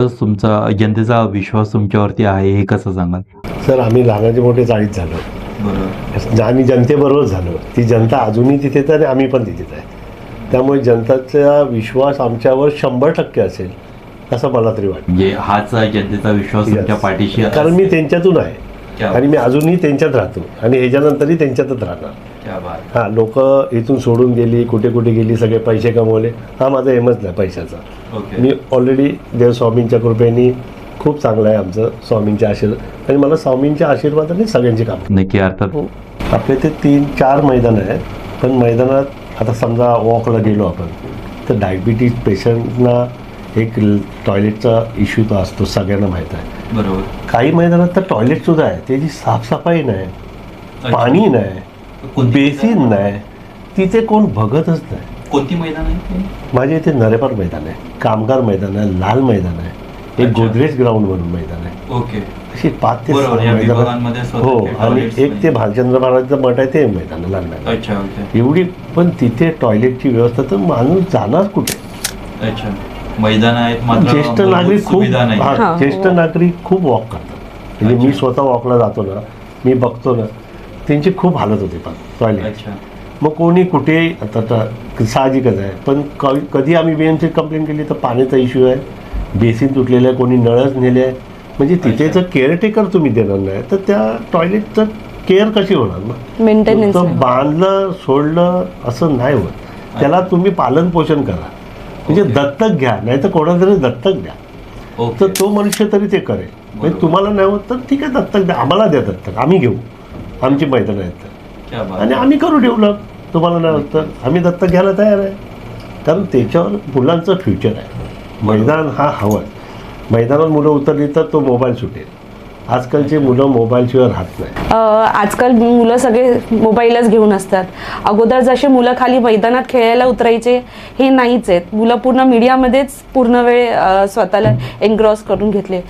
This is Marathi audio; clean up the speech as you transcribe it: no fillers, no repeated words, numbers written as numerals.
तुमचा जनतेचा विश्वास तुमच्यावरती आहे हे कसं सांगाल? सर, आम्ही लहानाचे मोठे चाळीस झालो. बरोबर. आम्ही जनतेबरोबर झालो. ती जनता अजूनही तिथेच आहे आणि आम्ही पण तिथेच आहे. त्यामुळे जनताचा विश्वास आमच्यावर 100% असेल असं मला तरी वाटतं. म्हणजे हाच जनतेचा विश्वास तुमच्या पाठीशी आहे. कारण मी त्यांच्यातून आहे क्या आणि मी अजूनही त्यांच्यात राहतो आणि ह्याच्यानंतरही त्यांच्यातच राहणार. क्या बात. हां, लोक इथून सोडून गेली, कुठे कुठे गेली, सगळे पैसे कमवले. हा माझा एमच नाही पैशाचा. ओके. मी ऑलरेडी देवस्वामींच्या कृपेने खूप चांगलं आहे आमचं, स्वामींच्या आशीर्वाद, आणि मला स्वामींच्या आशीर्वादाने सगळ्यांची कामं. नक्की अर्थात. आपले ते 3-4 मैदान आहेत. पण मैदानात आता समजा वॉकला गेलो आपण तर डायबिटीज पेशंटना एक टॉयलेटचा इश्यू तर असतो, सगळ्यांना माहीत आहे. बरोबर. काही मैदानात तर टॉयलेटसुद्धा आहे, त्याची साफसफाई नाही, पाणी नाही, बेसिन नाही, तिथे कोण बघतच नाही. कोणती मैदान आहे? माझ्या इथे नरेपार मैदान आहे, कामगार मैदान आहे, लाल मैदान आहे, एक अच्छा. गोदरेज ग्राउंड म्हणून मैदान आहे. ओके. अशी 5 ते 6 मैदान. हो, आणि एक ते भालचंद्र महाराजचं मठ आहे, ते मैदान लहान मैदान. अच्छा. ओके. एवढी. पण तिथे टॉयलेटची व्यवस्था, तर माणूस जाणार कुठे? अच्छा. मैदान आहेत मात्र ज्येष्ठ नागरिक खूप सुविधा नाही. हां, ज्येष्ठ नागरिक खूप वॉक करतात. म्हणजे मी स्वतः वॉकला जातो ना, मी बघतो ना, त्यांची खूप हालत होते पण टॉयलेट. अच्छा. मग कोणी कुठे आता साहजिकच आहे. पण कधी आम्ही BMC कंप्लेंट केली तर पाण्याचा इश्यू आहे, बेसिन तुटलेलं आहे, कोणी नळच नेले आहे. म्हणजे तिथे जर केअरटेकर तुम्ही देणार नाही तर त्या टॉयलेटचं केअर कशी होणार ना? मेंटेनन्स बांधलं सोडलं असं नाही होत. त्याला तुम्ही पालन पोषण करा, म्हणजे दत्तक घ्या, नाही तर कोणाला तरी दत्तक द्या. ओके. तर तो मनुष्य तरी ते करेल. म्हणजे तुम्हाला नाही होत तर ठीक आहे, दत्तक द्या, आम्हाला द्या दत्तक, आम्ही घेऊ, आमची मैदानं आहेत तर, क्या बात. आणि आम्ही करू डेव्हलप. तुम्हाला नाही होत तर आम्ही दत्तक घ्यायला तयार आहे. कारण त्याच्यावर मुलांचं फ्युचर आहे. मैदान हा हवं. मैदानात मुलं उतरली तर तो मोबाईल सुटेल. आजकालची मुलं मोबाईलशिवाय राहत नाही. आजकाल मुलं सगळे मोबाईलच घेऊन असतात. अगोदर जसे मुलं खाली मैदानात खेळायला उतरायचे हे नाहीच आहेत. मुलं पूर्ण मीडियामध्येच पूर्ण वेळ स्वतःला एन्ग्रॉस करून घेतले.